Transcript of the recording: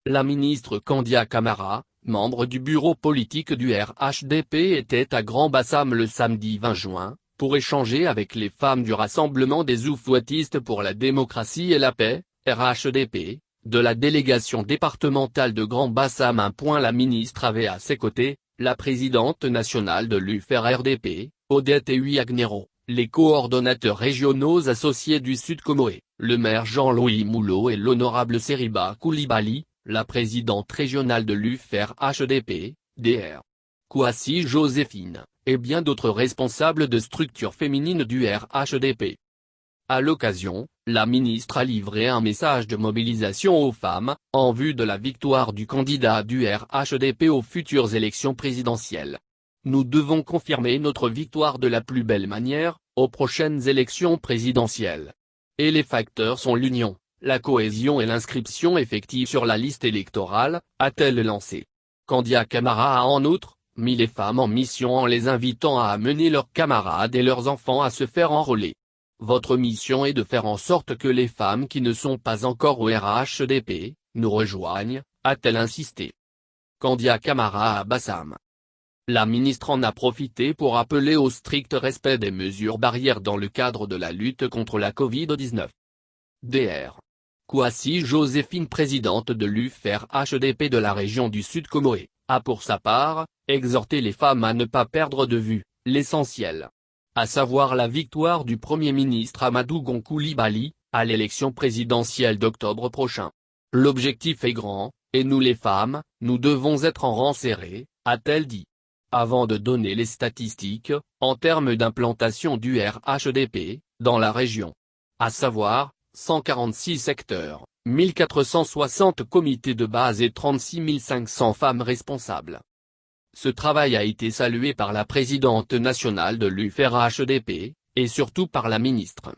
La ministre Kandia Camara, membre du bureau politique du RHDP, était à Grand-Bassam le samedi 20 juin, pour échanger avec les femmes du Rassemblement des Oufouettistes pour la démocratie et la paix, RHDP, de la délégation départementale de Grand-Bassam. La ministre avait à ses côtés, la présidente nationale de l'UFR-RDP, Odette Agnero, les coordonnateurs régionaux associés du Sud Comoé, le maire Jean-Louis Moulot et l'honorable Seriba Koulibaly, la présidente régionale de l'UFR-HDP, Dr. Kouassi Joséphine, et bien d'autres responsables de structures féminines du RHDP. À l'occasion, la ministre a livré un message de mobilisation aux femmes, en vue de la victoire du candidat du RHDP aux futures élections présidentielles. Nous devons confirmer notre victoire de la plus belle manière, aux prochaines élections présidentielles. Et les facteurs sont l'union, la cohésion et l'inscription effective sur la liste électorale, a-t-elle lancé. Kandia Camara a en outre, mis les femmes en mission en les invitant à amener leurs camarades et leurs enfants à se faire enrôler. Votre mission est de faire en sorte que les femmes qui ne sont pas encore au RHDP, nous rejoignent, a-t-elle insisté. Kandia Camara à Bassam. La ministre en a profité pour appeler au strict respect des mesures barrières dans le cadre de la lutte contre la Covid-19. Dr. Kouassi Joséphine, présidente de l'UFR-HDP de la région du Sud Comoé, a pour sa part, exhorté les femmes à ne pas perdre de vue l'essentiel, à savoir la victoire du Premier ministre Amadou Gon Coulibaly, à l'élection présidentielle d'octobre prochain. L'objectif est grand, et nous les femmes, nous devons être en rang serré, a-t-elle dit. Avant de donner les statistiques, en termes d'implantation du RHDP, dans la région. À savoir, 146 secteurs, 1460 comités de base et 36 500 femmes responsables. Ce travail a été salué par la présidente nationale de l'UFR-HDP, et surtout par la ministre.